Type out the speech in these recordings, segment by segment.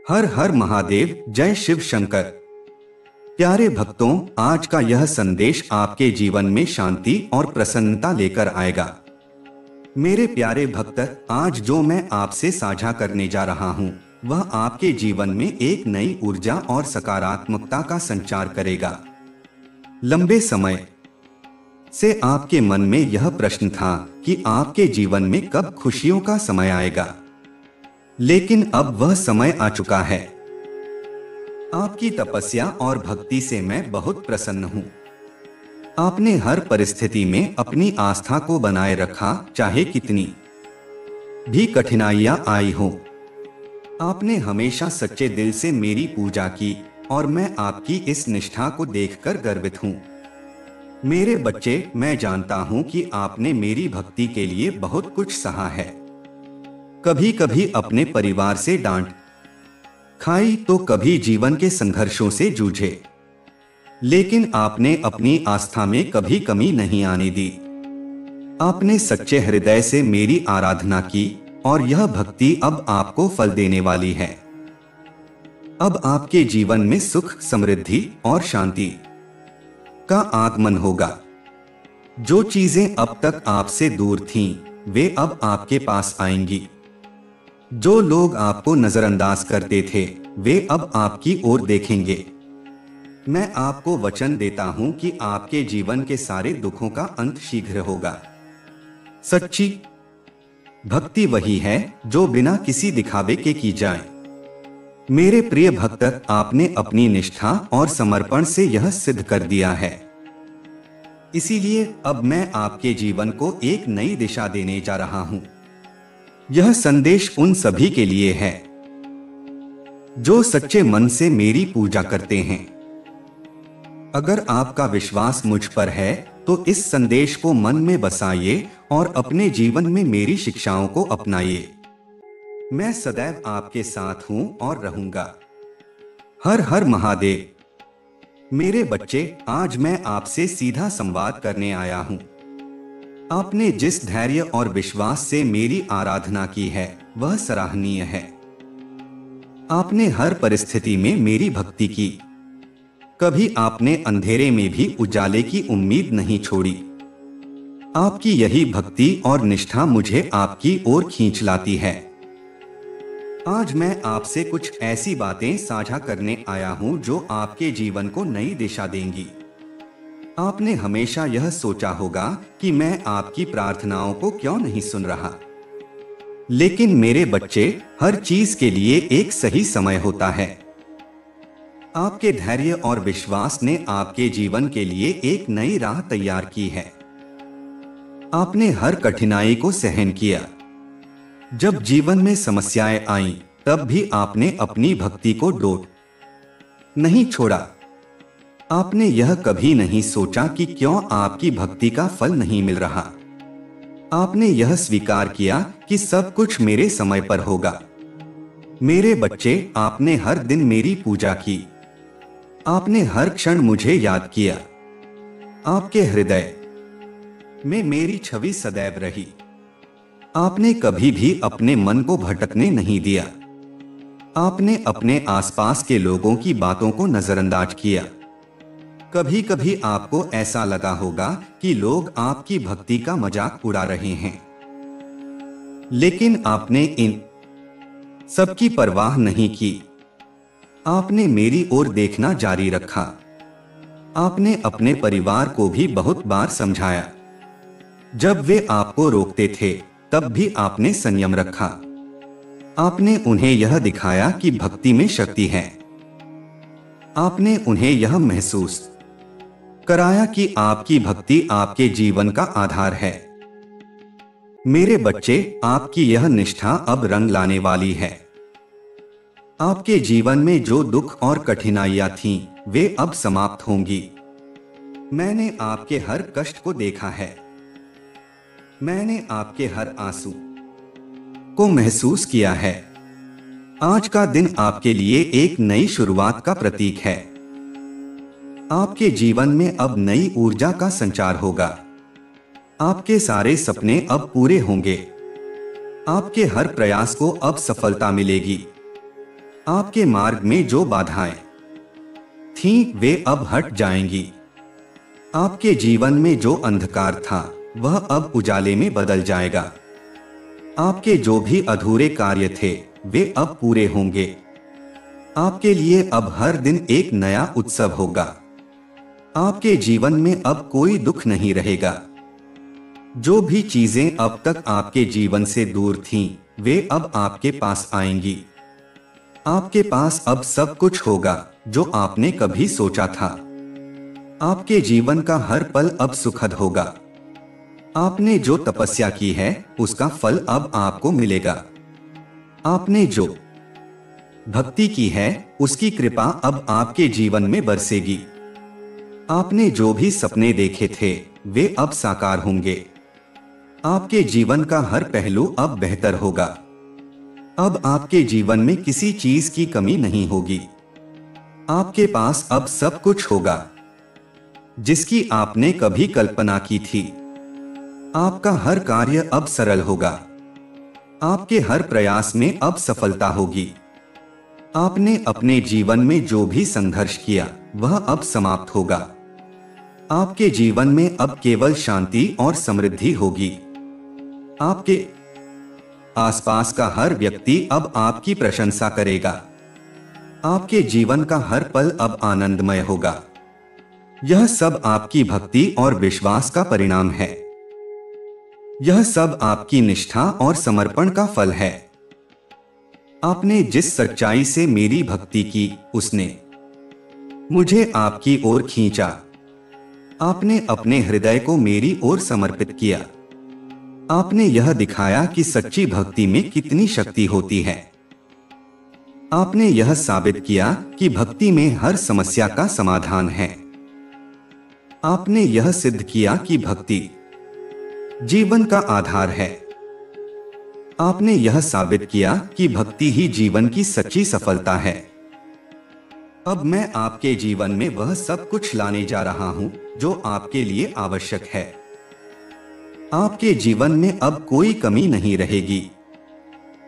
हर हर महादेव, जय शिव शंकर। प्यारे भक्तों, आज का यह संदेश आपके जीवन में शांति और प्रसन्नता लेकर आएगा। मेरे प्यारे भक्त, आज जो मैं आपसे साझा करने जा रहा हूँ वह आपके जीवन में एक नई ऊर्जा और सकारात्मकता का संचार करेगा। लंबे समय से आपके मन में यह प्रश्न था कि आपके जीवन में कब खुशियों का समय आएगा, लेकिन अब वह समय आ चुका है। आपकी तपस्या और भक्ति से मैं बहुत प्रसन्न हूँ। आपने हर परिस्थिति में अपनी आस्था को बनाए रखा, चाहे कितनी भी कठिनाइयां आई हो। आपने हमेशा सच्चे दिल से मेरी पूजा की और मैं आपकी इस निष्ठा को देखकर गर्वित हूँ। मेरे बच्चे, मैं जानता हूँ कि आपने मेरी भक्ति के लिए बहुत कुछ सहा है। कभी कभी अपने परिवार से डांट खाई तो कभी जीवन के संघर्षों से जूझे, लेकिन आपने अपनी आस्था में कभी कमी नहीं आने दी। आपने सच्चे हृदय से मेरी आराधना की और यह भक्ति अब आपको फल देने वाली है। अब आपके जीवन में सुख, समृद्धि और शांति का आगमन होगा। जो चीजें अब तक आपसे दूर थीं, वे अब आपके पास आएंगी। जो लोग आपको नजरअंदाज करते थे, वे अब आपकी ओर देखेंगे। मैं आपको वचन देता हूं कि आपके जीवन के सारे दुखों का अंत शीघ्र होगा। सच्ची भक्ति वही है जो बिना किसी दिखावे के की जाए। मेरे प्रिय भक्त, आपने अपनी निष्ठा और समर्पण से यह सिद्ध कर दिया है। इसीलिए अब मैं आपके जीवन को एक नई दिशा देने जा रहा हूं। यह संदेश उन सभी के लिए है जो सच्चे मन से मेरी पूजा करते हैं। अगर आपका विश्वास मुझ पर है तो इस संदेश को मन में बसाइए और अपने जीवन में मेरी शिक्षाओं को अपनाइए। मैं सदैव आपके साथ हूं और रहूंगा। हर हर महादेव। मेरे बच्चे, आज मैं आपसे सीधा संवाद करने आया हूं। आपने जिस धैर्य और विश्वास से मेरी आराधना की है वह सराहनीय है। आपने हर परिस्थिति में मेरी भक्ति की। कभी आपने अंधेरे में भी उजाले की उम्मीद नहीं छोड़ी। आपकी यही भक्ति और निष्ठा मुझे आपकी ओर खींच लाती है। आज मैं आपसे कुछ ऐसी बातें साझा करने आया हूं जो आपके जीवन को नई दिशा देंगी। आपने हमेशा यह सोचा होगा कि मैं आपकी प्रार्थनाओं को क्यों नहीं सुन रहा, लेकिन मेरे बच्चे, हर चीज के लिए एक सही समय होता है। आपके धैर्य और विश्वास ने आपके जीवन के लिए एक नई राह तैयार की है। आपने हर कठिनाई को सहन किया। जब जीवन में समस्याएं आईं, तब भी आपने अपनी भक्ति को डोर नहीं छोड़ा। आपने यह कभी नहीं सोचा कि क्यों आपकी भक्ति का फल नहीं मिल रहा। आपने यह स्वीकार किया कि सब कुछ मेरे समय पर होगा। मेरे बच्चे, आपने हर दिन मेरी पूजा की। आपने हर क्षण मुझे याद किया। आपके हृदय में मेरी छवि सदैव रही। आपने कभी भी अपने मन को भटकने नहीं दिया। आपने अपने आसपास के लोगों की बातों को नजरअंदाज किया। कभी कभी आपको ऐसा लगा होगा कि लोग आपकी भक्ति का मजाक उड़ा रहे हैं, लेकिन आपने इन सबकी परवाह नहीं की। आपने मेरी ओर देखना जारी रखा। आपने अपने परिवार को भी बहुत बार समझाया। जब वे आपको रोकते थे, तब भी आपने संयम रखा। आपने उन्हें यह दिखाया कि भक्ति में शक्ति है। आपने उन्हें यह महसूस कराया कि आपकी भक्ति आपके जीवन का आधार है। मेरे बच्चे, आपकी यह निष्ठा अब रंग लाने वाली है। आपके जीवन में जो दुख और कठिनाइयां थीं, वे अब समाप्त होंगी। मैंने आपके हर कष्ट को देखा है। मैंने आपके हर आंसू को महसूस किया है। आज का दिन आपके लिए एक नई शुरुआत का प्रतीक है। आपके जीवन में अब नई ऊर्जा का संचार होगा। आपके सारे सपने अब पूरे होंगे। आपके हर प्रयास को अब सफलता मिलेगी। आपके मार्ग में जो बाधाएं थीं, वे अब हट जाएंगी। आपके जीवन में जो अंधकार था, वह अब उजाले में बदल जाएगा। आपके जो भी अधूरे कार्य थे, वे अब पूरे होंगे। आपके लिए अब हर दिन एक नया उत्सव होगा। आपके जीवन में अब कोई दुख नहीं रहेगा। जो भी चीजें अब तक आपके जीवन से दूर थीं, वे अब आपके पास आएंगी। आपके पास अब सब कुछ होगा जो आपने कभी सोचा था। आपके जीवन का हर पल अब सुखद होगा। आपने जो तपस्या की है, उसका फल अब आपको मिलेगा। आपने जो भक्ति की है, उसकी कृपा अब आपके जीवन में बरसेगी। आपने जो भी सपने देखे थे, वे अब साकार होंगे। आपके जीवन का हर पहलू अब बेहतर होगा। अब आपके जीवन में किसी चीज की कमी नहीं होगी। आपके पास अब सब कुछ होगा जिसकी आपने कभी कल्पना की थी। आपका हर कार्य अब सरल होगा। आपके हर प्रयास में अब सफलता होगी। आपने अपने जीवन में जो भी संघर्ष किया, वह अब समाप्त होगा। आपके जीवन में अब केवल शांति और समृद्धि होगी। आपके आसपास का हर व्यक्ति अब आपकी प्रशंसा करेगा। आपके जीवन का हर पल अब आनंदमय होगा। यह सब आपकी भक्ति और विश्वास का परिणाम है। यह सब आपकी निष्ठा और समर्पण का फल है। आपने जिस सच्चाई से मेरी भक्ति की, उसने मुझे आपकी ओर खींचा। आपने अपने हृदय को मेरी ओर समर्पित किया। आपने यह दिखाया कि सच्ची भक्ति में कितनी शक्ति होती है। आपने यह साबित किया कि भक्ति में हर समस्या का समाधान है। आपने यह सिद्ध किया कि भक्ति जीवन का आधार है। आपने यह साबित किया कि भक्ति ही जीवन की सच्ची सफलता है। अब मैं आपके जीवन में वह सब कुछ लाने जा रहा हूं जो आपके लिए आवश्यक है। आपके जीवन में अब कोई कमी नहीं रहेगी।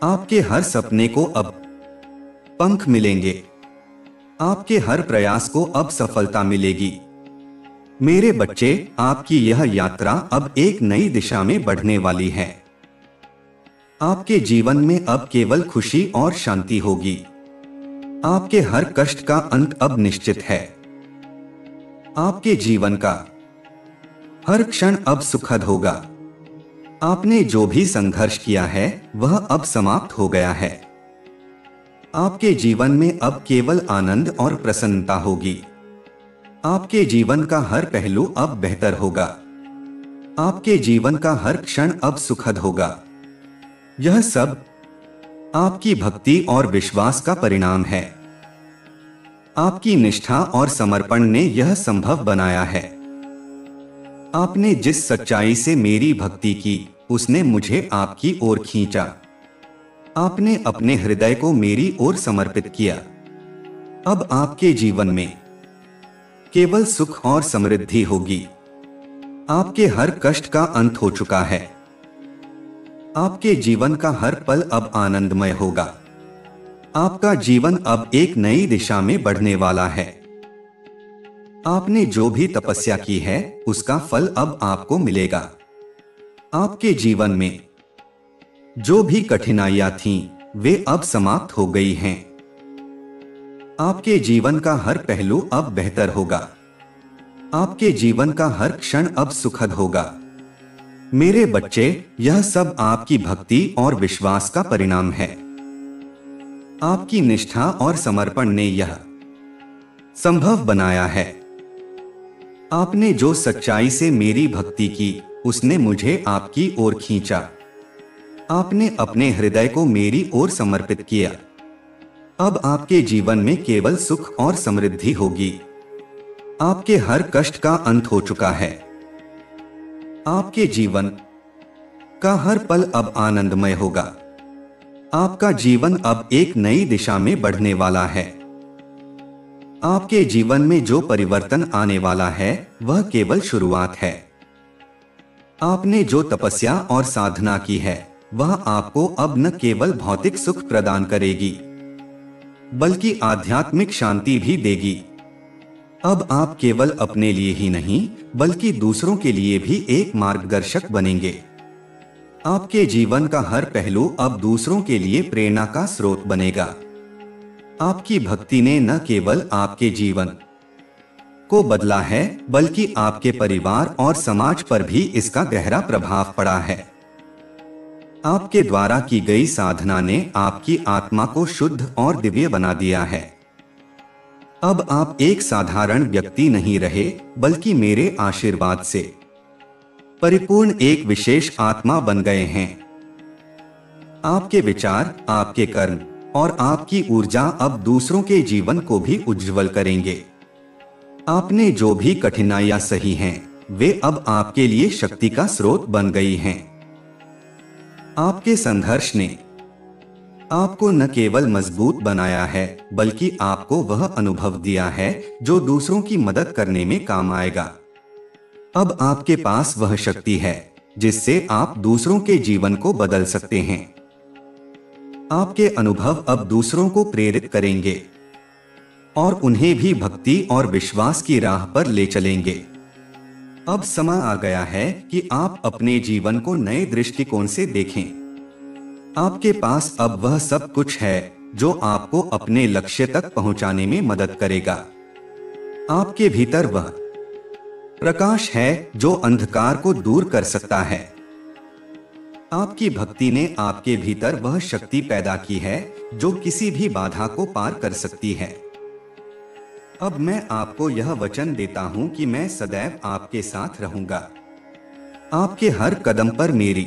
आपके हर सपने को अब पंख मिलेंगे। आपके हर प्रयास को अब सफलता मिलेगी। मेरे बच्चे, आपकी यह यात्रा अब एक नई दिशा में बढ़ने वाली है। आपके जीवन में अब केवल खुशी और शांति होगी। आपके हर कष्ट का अंत अब निश्चित है। आपके जीवन का हर क्षण अब सुखद होगा। आपने जो भी संघर्ष किया है, वह अब समाप्त हो गया है। आपके जीवन में अब केवल आनंद और प्रसन्नता होगी। आपके जीवन का हर पहलू अब बेहतर होगा। आपके जीवन का हर क्षण अब सुखद होगा। यह सब आपकी भक्ति और विश्वास का परिणाम है। आपकी निष्ठा और समर्पण ने यह संभव बनाया है। आपने जिस सच्चाई से मेरी भक्ति की, उसने मुझे आपकी ओर खींचा। आपने अपने हृदय को मेरी ओर समर्पित किया। अब आपके जीवन में केवल सुख और समृद्धि होगी। आपके हर कष्ट का अंत हो चुका है। आपके जीवन का हर पल अब आनंदमय होगा। आपका जीवन अब एक नई दिशा में बढ़ने वाला है। आपने जो भी तपस्या की है, उसका फल अब आपको मिलेगा। आपके जीवन में जो भी कठिनाइयां थीं, वे अब समाप्त हो गई हैं। आपके जीवन का हर पहलू अब बेहतर होगा। आपके जीवन का हर क्षण अब सुखद होगा। मेरे बच्चे, यह सब आपकी भक्ति और विश्वास का परिणाम है। आपकी निष्ठा और समर्पण ने यह संभव बनाया है। आपने जो सच्चाई से मेरी भक्ति की, उसने मुझे आपकी ओर खींचा। आपने अपने हृदय को मेरी ओर समर्पित किया। अब आपके जीवन में केवल सुख और समृद्धि होगी। आपके हर कष्ट का अंत हो चुका है। आपके जीवन का हर पल अब आनंदमय होगा। आपका जीवन अब एक नई दिशा में बढ़ने वाला है। आपके जीवन में जो परिवर्तन आने वाला है, वह केवल शुरुआत है। आपने जो तपस्या और साधना की है, वह आपको अब न केवल भौतिक सुख प्रदान करेगी, बल्कि आध्यात्मिक शांति भी देगी। अब आप केवल अपने लिए ही नहीं, बल्कि दूसरों के लिए भी एक मार्गदर्शक बनेंगे। आपके जीवन का हर पहलू अब दूसरों के लिए प्रेरणा का स्रोत बनेगा। आपकी भक्ति ने न केवल आपके जीवन को बदला है, बल्कि आपके परिवार और समाज पर भी इसका गहरा प्रभाव पड़ा है। आपके द्वारा की गई साधना ने आपकी आत्मा को शुद्ध और दिव्य बना दिया है। अब आप एक साधारण व्यक्ति नहीं रहे, बल्कि मेरे आशीर्वाद से परिपूर्ण एक विशेष आत्मा बन गए हैं। आपके विचार, आपके कर्म और आपकी ऊर्जा अब दूसरों के जीवन को भी उज्जवल करेंगे। आपने जो भी कठिनाइयां सही हैं, वे अब आपके लिए शक्ति का स्रोत बन गई हैं। आपके संघर्ष ने आपको न केवल मजबूत बनाया है, बल्कि आपको वह अनुभव दिया है जो दूसरों की मदद करने में काम आएगा। अब आपके पास वह शक्ति है जिससे आप दूसरों के जीवन को बदल सकते हैं। आपके अनुभव अब दूसरों को प्रेरित करेंगे और उन्हें भी भक्ति और विश्वास की राह पर ले चलेंगे। अब समय आ गया है कि आप अपने जीवन को नए दृष्टिकोण से देखें। आपके पास अब वह सब कुछ है जो आपको अपने लक्ष्य तक पहुंचाने में मदद करेगा। आपके भीतर वह प्रकाश है जो अंधकार को दूर कर सकता है। आपकी भक्ति ने आपके भीतर वह शक्ति पैदा की है जो किसी भी बाधा को पार कर सकती है। अब मैं आपको यह वचन देता हूं कि मैं सदैव आपके साथ रहूंगा। आपके हर कदम पर मेरी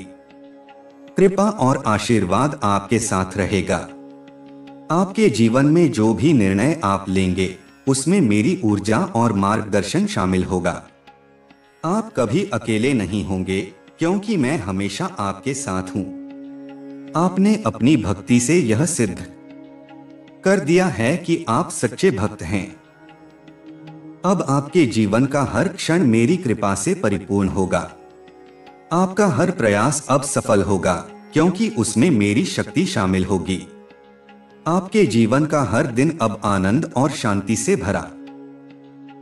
कृपा और आशीर्वाद आपके साथ रहेगा। आपके जीवन में जो भी निर्णय आप लेंगे, उसमें मेरी ऊर्जा और मार्गदर्शन शामिल होगा। आप कभी अकेले नहीं होंगे, क्योंकि मैं हमेशा आपके साथ हूं। आपने अपनी भक्ति से यह सिद्ध कर दिया है कि आप सच्चे भक्त हैं। अब आपके जीवन का हर क्षण मेरी कृपा से परिपूर्ण होगा। आपका हर प्रयास अब सफल होगा, क्योंकि उसमें मेरी शक्ति शामिल होगी। आपके जीवन का हर दिन अब आनंद और शांति से भरा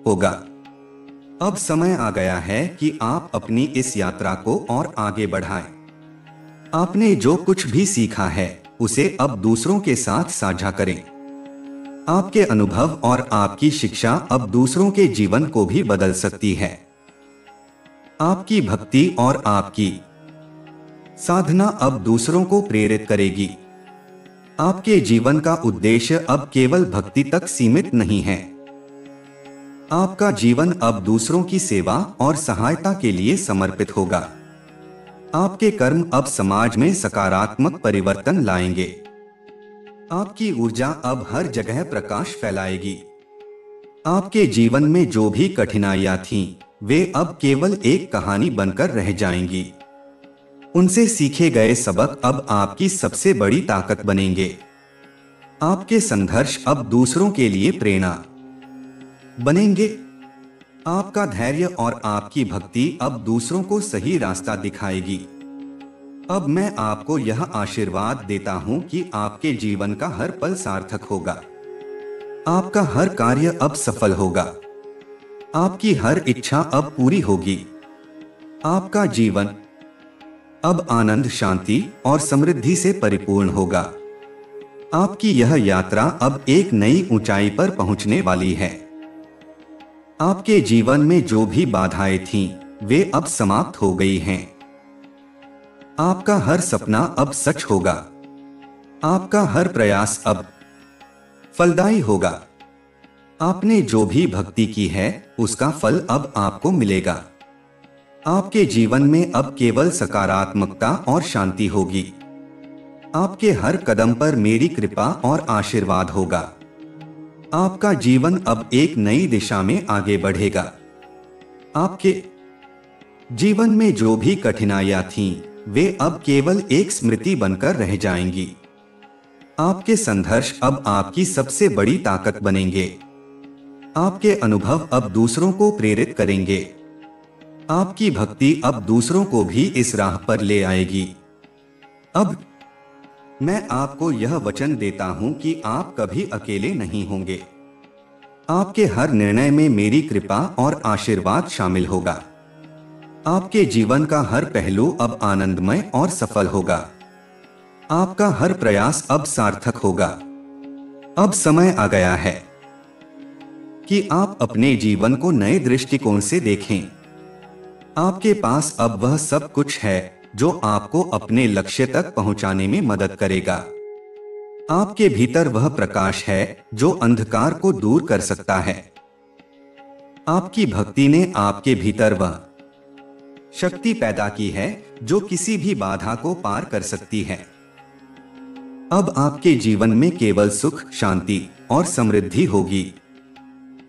होगा। अब समय आ गया है कि आप अपनी इस यात्रा को और आगे बढ़ाएं। आपने जो कुछ भी सीखा है, उसे अब दूसरों के साथ साझा करें। आपके अनुभव और आपकी शिक्षा अब दूसरों के जीवन को भी बदल सकती है। आपकी भक्ति और आपकी साधना अब दूसरों को प्रेरित करेगी। आपके जीवन का उद्देश्य अब केवल भक्ति तक सीमित नहीं है। आपका जीवन अब दूसरों की सेवा और सहायता के लिए समर्पित होगा। आपके कर्म अब समाज में सकारात्मक परिवर्तन लाएंगे। आपकी ऊर्जा अब हर जगह प्रकाश फैलाएगी। आपके जीवन में जो भी कठिनाइयां थीं, वे अब केवल एक कहानी बनकर रह जाएंगी। उनसे सीखे गए सबक अब आपकी सबसे बड़ी ताकत बनेंगे। आपके संघर्ष अब दूसरों के लिए प्रेरणा बनेंगे। आपका धैर्य और आपकी भक्ति अब दूसरों को सही रास्ता दिखाएगी। अब मैं आपको यह आशीर्वाद देता हूं कि आपके जीवन का हर पल सार्थक होगा। आपका हर कार्य अब सफल होगा। आपकी हर इच्छा अब पूरी होगी। आपका जीवन अब आनंद, शांति और समृद्धि से परिपूर्ण होगा। आपकी यह यात्रा अब एक नई ऊंचाई पर पहुंचने वाली है। आपके जीवन में जो भी बाधाएं थीं, वे अब समाप्त हो गई हैं। आपका हर सपना अब सच होगा। आपका हर प्रयास अब फलदायी होगा। आपने जो भी भक्ति की है, उसका फल अब आपको मिलेगा। आपके जीवन में अब केवल सकारात्मकता और शांति होगी। आपके हर कदम पर मेरी कृपा और आशीर्वाद होगा। आपका जीवन अब एक नई दिशा में आगे बढ़ेगा। आपके जीवन में जो भी कठिनाइयां थीं, वे अब केवल एक स्मृति बनकर रह जाएंगी। आपके संघर्ष अब आपकी सबसे बड़ी ताकत बनेंगे। आपके अनुभव अब दूसरों को प्रेरित करेंगे। आपकी भक्ति अब दूसरों को भी इस राह पर ले आएगी। अब मैं आपको यह वचन देता हूं कि आप कभी अकेले नहीं होंगे। आपके हर निर्णय में मेरी कृपा और आशीर्वाद शामिल होगा। आपके जीवन का हर पहलू अब आनंदमय और सफल होगा। आपका हर प्रयास अब सार्थक होगा। अब समय आ गया है कि आप अपने जीवन को नए दृष्टिकोण से देखें। आपके पास अब वह सब कुछ है जो आपको अपने लक्ष्य तक पहुंचाने में मदद करेगा। आपके भीतर वह प्रकाश है जो अंधकार को दूर कर सकता है। आपकी भक्ति ने आपके भीतर वह शक्ति पैदा की है जो किसी भी बाधा को पार कर सकती है। अब आपके जीवन में केवल सुख, शांति और समृद्धि होगी।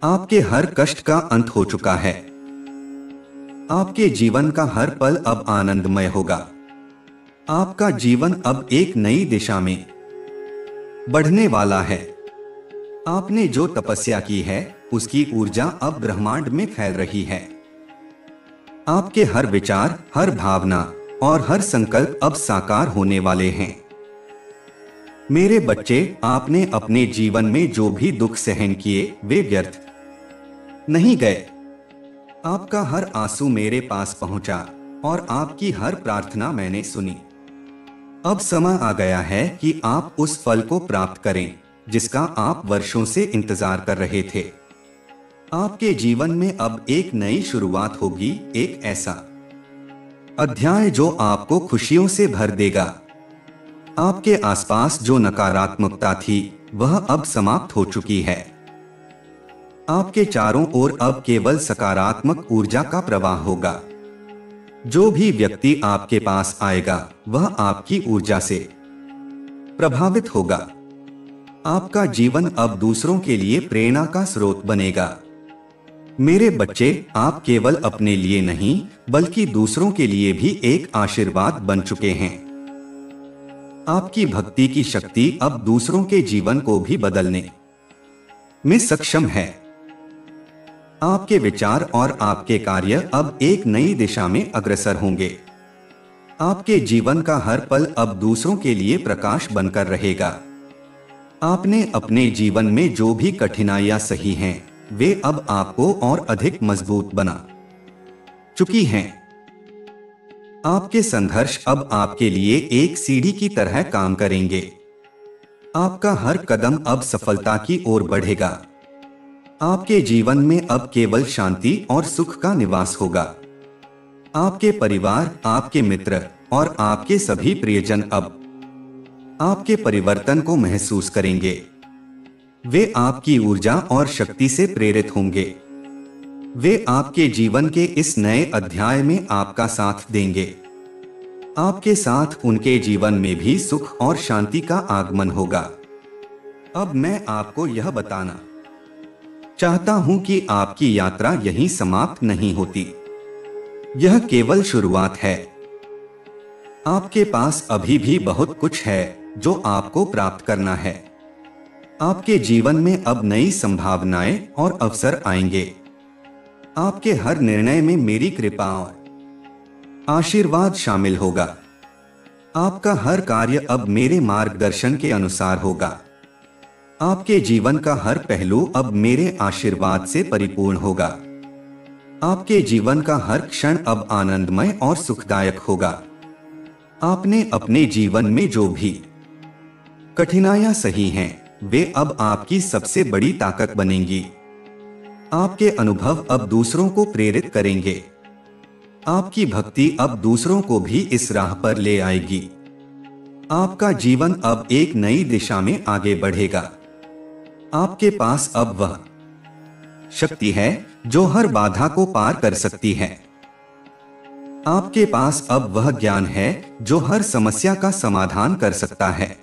आपके हर कष्ट का अंत हो चुका है। आपके जीवन का हर पल अब आनंदमय होगा। आपका जीवन अब एक नई दिशा में बढ़ने वाला है। आपने जो तपस्या की है उसकी ऊर्जा अब ब्रह्मांड में फैल रही है। आपके हर विचार, हर भावना और हर संकल्प अब साकार होने वाले हैं। मेरे बच्चे, आपने अपने जीवन में जो भी दुख सहन किए वे व्यर्थ नहीं गए। आपका हर आंसू मेरे पास पहुंचा और आपकी हर प्रार्थना मैंने सुनी। अब समय आ गया है कि आप उस फल को प्राप्त करें जिसका आप वर्षों से इंतजार कर रहे थे। आपके जीवन में अब एक नई शुरुआत होगी, एक ऐसा अध्याय जो आपको खुशियों से भर देगा। आपके आसपास जो नकारात्मकता थी वह अब समाप्त हो चुकी है। आपके चारों ओर अब केवल सकारात्मक ऊर्जा का प्रवाह होगा। जो भी व्यक्ति आपके पास आएगा वह आपकी ऊर्जा से प्रभावित होगा। आपका जीवन अब दूसरों के लिए प्रेरणा का स्रोत बनेगा। मेरे बच्चे, आप केवल अपने लिए नहीं बल्कि दूसरों के लिए भी एक आशीर्वाद बन चुके हैं। आपकी भक्ति की शक्ति अब दूसरों के जीवन को भी बदलने में सक्षम है। आपके विचार और आपके कार्य अब एक नई दिशा में अग्रसर होंगे। आपके जीवन का हर पल अब दूसरों के लिए प्रकाश बनकर रहेगा। आपने अपने जीवन में जो भी कठिनाइयां सही हैं, वे अब आपको और अधिक मजबूत बना चुकी हैं। आपके संघर्ष अब आपके लिए एक सीढ़ी की तरह काम करेंगे। आपका हर कदम अब सफलता की ओर बढ़ेगा। आपके जीवन में अब केवल शांति और सुख का निवास होगा। आपके परिवार, आपके मित्र और आपके सभी प्रियजन अब आपके परिवर्तन को महसूस करेंगे। वे आपकी ऊर्जा और शक्ति से प्रेरित होंगे। वे आपके जीवन के इस नए अध्याय में आपका साथ देंगे। आपके साथ उनके जीवन में भी सुख और शांति का आगमन होगा। अब मैं आपको यह बताना चाहता हूं कि आपकी यात्रा यहीं समाप्त नहीं होती। यह केवल शुरुआत है। आपके पास अभी भी बहुत कुछ है जो आपको प्राप्त करना है। आपके जीवन में अब नई संभावनाएं और अवसर आएंगे। आपके हर निर्णय में मेरी कृपा और आशीर्वाद शामिल होगा। आपका हर कार्य अब मेरे मार्गदर्शन के अनुसार होगा। आपके जीवन का हर पहलू अब मेरे आशीर्वाद से परिपूर्ण होगा। आपके जीवन का हर क्षण अब आनंदमय और सुखदायक होगा। आपने अपने जीवन में जो भी कठिनाइयां सही हैं, वे अब आपकी सबसे बड़ी ताकत बनेंगी। आपके अनुभव अब दूसरों को प्रेरित करेंगे। आपकी भक्ति अब दूसरों को भी इस राह पर ले आएगी। आपका जीवन अब एक नई दिशा में आगे बढ़ेगा। आपके पास अब वह शक्ति है जो हर बाधा को पार कर सकती है। आपके पास अब वह ज्ञान है जो हर समस्या का समाधान कर सकता है।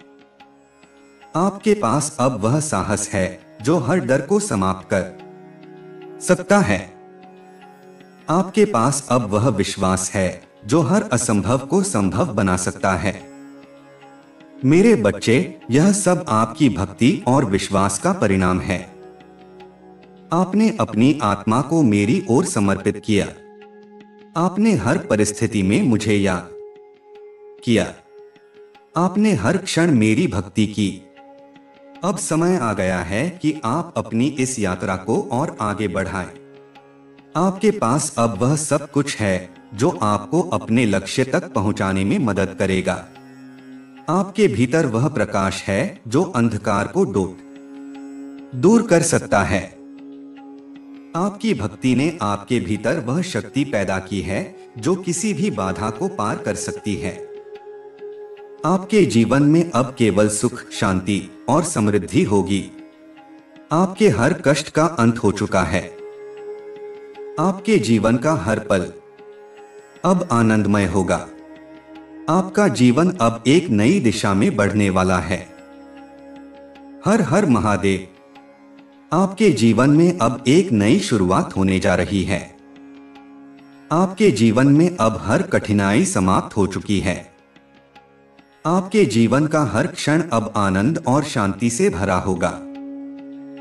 आपके पास अब वह साहस है जो हर डर को समाप्त कर सकता है। आपके पास अब वह विश्वास है जो हर असंभव को संभव बना सकता है। मेरे बच्चे, यह सब आपकी भक्ति और विश्वास का परिणाम है। आपने अपनी आत्मा को मेरी ओर समर्पित किया। आपने हर परिस्थिति में मुझे याद किया। आपने हर क्षण मेरी भक्ति की। अब समय आ गया है कि आप अपनी इस यात्रा को और आगे बढ़ाएं। आपके पास अब वह सब कुछ है जो आपको अपने लक्ष्य तक पहुंचाने में मदद करेगा। आपके भीतर वह प्रकाश है जो अंधकार को दूर कर सकता है। आपकी भक्ति ने आपके भीतर वह शक्ति पैदा की है जो किसी भी बाधा को पार कर सकती है। आपके जीवन में अब केवल सुख, शांति और समृद्धि होगी। आपके हर कष्ट का अंत हो चुका है। आपके जीवन का हर पल अब आनंदमय होगा। आपका जीवन अब एक नई दिशा में बढ़ने वाला है। हर हर महादेव। आपके जीवन में अब एक नई शुरुआत होने जा रही है। आपके जीवन में अब हर कठिनाई समाप्त हो चुकी है। आपके जीवन का हर क्षण अब आनंद और शांति से भरा होगा।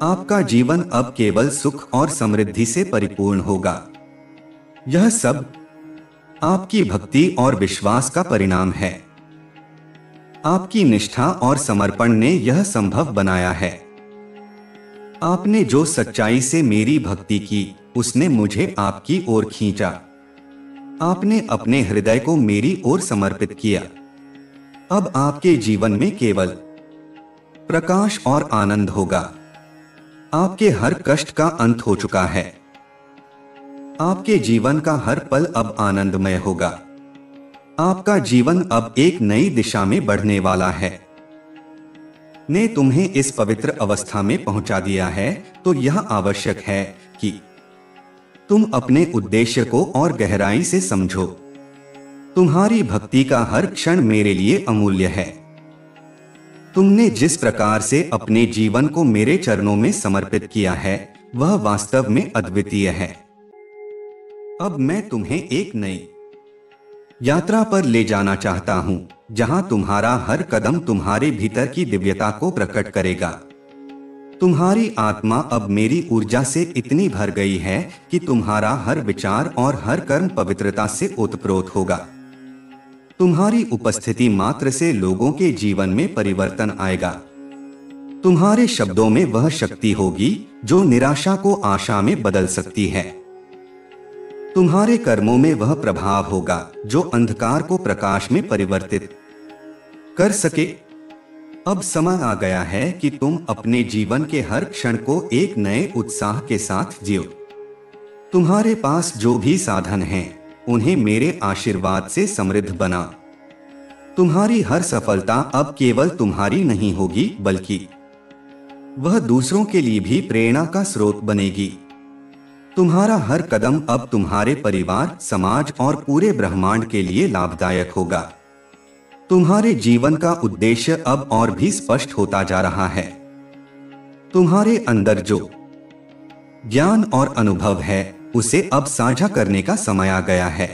आपका जीवन अब केवल सुख और समृद्धि से परिपूर्ण होगा। यह सब आपकी भक्ति और विश्वास का परिणाम है। आपकी निष्ठा और समर्पण ने यह संभव बनाया है। आपने जो सच्चाई से मेरी भक्ति की, उसने मुझे आपकी ओर खींचा। आपने अपने हृदय को मेरी ओर समर्पित किया। अब आपके जीवन में केवल प्रकाश और आनंद होगा। आपके हर कष्ट का अंत हो चुका है। आपके जीवन का हर पल अब आनंदमय होगा। आपका जीवन अब एक नई दिशा में बढ़ने वाला है। ने तुम्हें इस पवित्र अवस्था में पहुंचा दिया है, तो यह आवश्यक है कि तुम अपने उद्देश्य को और गहराई से समझो। तुम्हारी भक्ति का हर क्षण मेरे लिए अमूल्य है। तुमने जिस प्रकार से अपने जीवन को मेरे चरणों में समर्पित किया है, वह वास्तव में अद्वितीय है। अब मैं तुम्हें एक नई यात्रा पर ले जाना चाहता हूं, जहां तुम्हारा हर कदम तुम्हारे भीतर की दिव्यता को प्रकट करेगा। तुम्हारी आत्मा अब मेरी ऊर्जा से इतनी भर गई है कि तुम्हारा हर विचार और हर कर्म पवित्रता से ओतप्रोत होगा। तुम्हारी उपस्थिति मात्र से लोगों के जीवन में परिवर्तन आएगा। तुम्हारे शब्दों में वह शक्ति होगी जो निराशा को आशा में बदल सकती है। तुम्हारे कर्मों में वह प्रभाव होगा जो अंधकार को प्रकाश में परिवर्तित कर सके। अब समय आ गया है कि तुम अपने जीवन के हर क्षण को एक नए उत्साह के साथ जियो। तुम्हारे पास जो भी साधन हैं, उन्हें मेरे आशीर्वाद से समृद्ध बना। तुम्हारी हर सफलता अब केवल तुम्हारी नहीं होगी, बल्कि वह दूसरों के लिए भी प्रेरणा का स्रोत बनेगी। तुम्हारा हर कदम अब तुम्हारे परिवार, समाज और पूरे ब्रह्मांड के लिए लाभदायक होगा। तुम्हारे जीवन का उद्देश्य अब और भी स्पष्ट होता जा रहा है। तुम्हारे अंदर जो ज्ञान और अनुभव है, उसे अब साझा करने का समय आ गया है।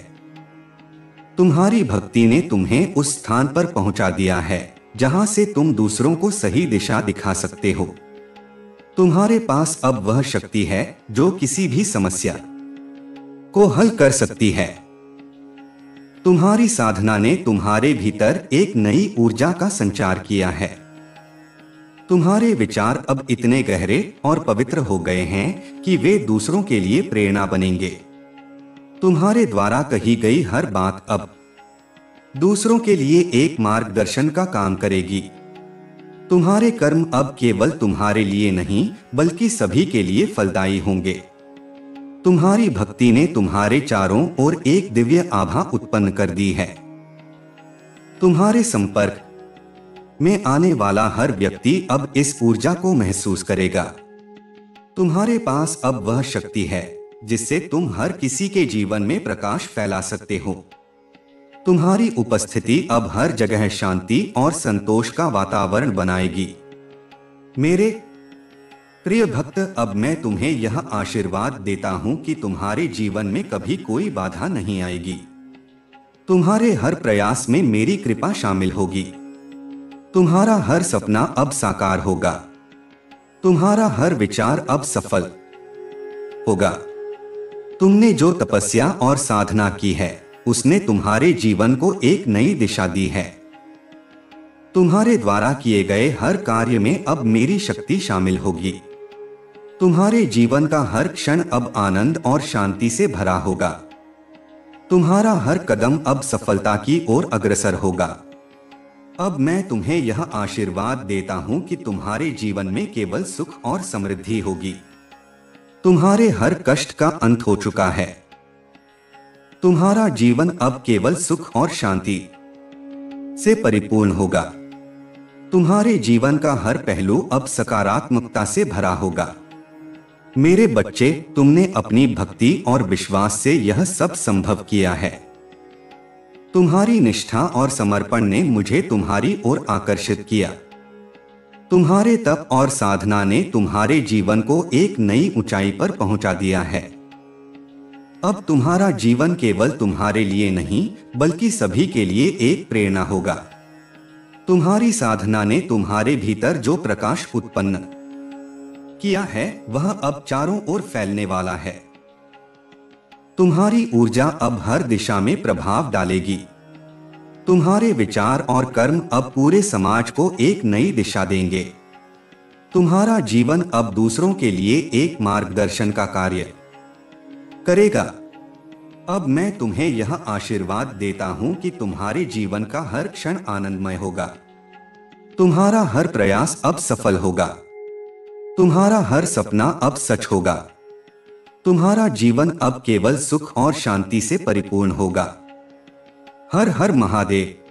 तुम्हारी भक्ति ने तुम्हें उस स्थान पर पहुंचा दिया है जहां से तुम दूसरों को सही दिशा दिखा सकते हो। तुम्हारे पास अब वह शक्ति है जो किसी भी समस्या को हल कर सकती है। तुम्हारी साधना ने तुम्हारे भीतर एक नई ऊर्जा का संचार किया है। तुम्हारे विचार अब इतने गहरे और पवित्र हो गए हैं कि वे दूसरों के लिए प्रेरणा बनेंगे। तुम्हारे द्वारा कही गई हर बात अब दूसरों के लिए एक मार्गदर्शन का काम करेगी। तुम्हारे कर्म अब केवल तुम्हारे लिए नहीं, बल्कि सभी के लिए फलदायी होंगे। तुम्हारी भक्ति ने तुम्हारे चारों ओर एक दिव्य आभा उत्पन्न कर दी है। तुम्हारे संपर्क में आने वाला हर व्यक्ति अब इस ऊर्जा को महसूस करेगा। तुम्हारे पास अब वह शक्ति है जिससे तुम हर किसी के जीवन में प्रकाश फैला सकते हो। तुम्हारी उपस्थिति अब हर जगह शांति और संतोष का वातावरण बनाएगी। मेरे प्रिय भक्त, अब मैं तुम्हें यह आशीर्वाद देता हूं कि तुम्हारे जीवन में कभी कोई बाधा नहीं आएगी। तुम्हारे हर प्रयास में मेरी कृपा शामिल होगी। तुम्हारा हर सपना अब साकार होगा। तुम्हारा हर विचार अब सफल होगा। तुमने जो तपस्या और साधना की है, उसने तुम्हारे जीवन को एक नई दिशा दी है। तुम्हारे द्वारा किए गए हर कार्य में अब मेरी शक्ति शामिल होगी। तुम्हारे जीवन का हर क्षण अब आनंद और शांति से भरा होगा। तुम्हारा हर कदम अब सफलता की ओर अग्रसर होगा। अब मैं तुम्हें यह आशीर्वाद देता हूं कि तुम्हारे जीवन में केवल सुख और समृद्धि होगी। तुम्हारे हर कष्ट का अंत हो चुका है। तुम्हारा जीवन अब केवल सुख और शांति से परिपूर्ण होगा। तुम्हारे जीवन का हर पहलू अब सकारात्मकता से भरा होगा। मेरे बच्चे, तुमने अपनी भक्ति और विश्वास से यह सब संभव किया है। तुम्हारी निष्ठा और समर्पण ने मुझे तुम्हारी ओर आकर्षित किया। तुम्हारे तप और साधना ने तुम्हारे जीवन को एक नई ऊंचाई पर पहुंचा दिया है। अब तुम्हारा जीवन केवल तुम्हारे लिए नहीं, बल्कि सभी के लिए एक प्रेरणा होगा। तुम्हारी साधना ने तुम्हारे भीतर जो प्रकाश उत्पन्न किया है, वह अब चारों ओर फैलने वाला है। तुम्हारी ऊर्जा अब हर दिशा में प्रभाव डालेगी। तुम्हारे विचार और कर्म अब पूरे समाज को एक नई दिशा देंगे। तुम्हारा जीवन अब दूसरों के लिए एक मार्गदर्शन का कार्य करेगा। अब मैं तुम्हें यह आशीर्वाद देता हूं कि तुम्हारे जीवन का हर क्षण आनंदमय होगा। तुम्हारा हर प्रयास अब सफल होगा। तुम्हारा हर सपना अब सच होगा। तुम्हारा जीवन अब केवल सुख और शांति से परिपूर्ण होगा। हर हर महादेव।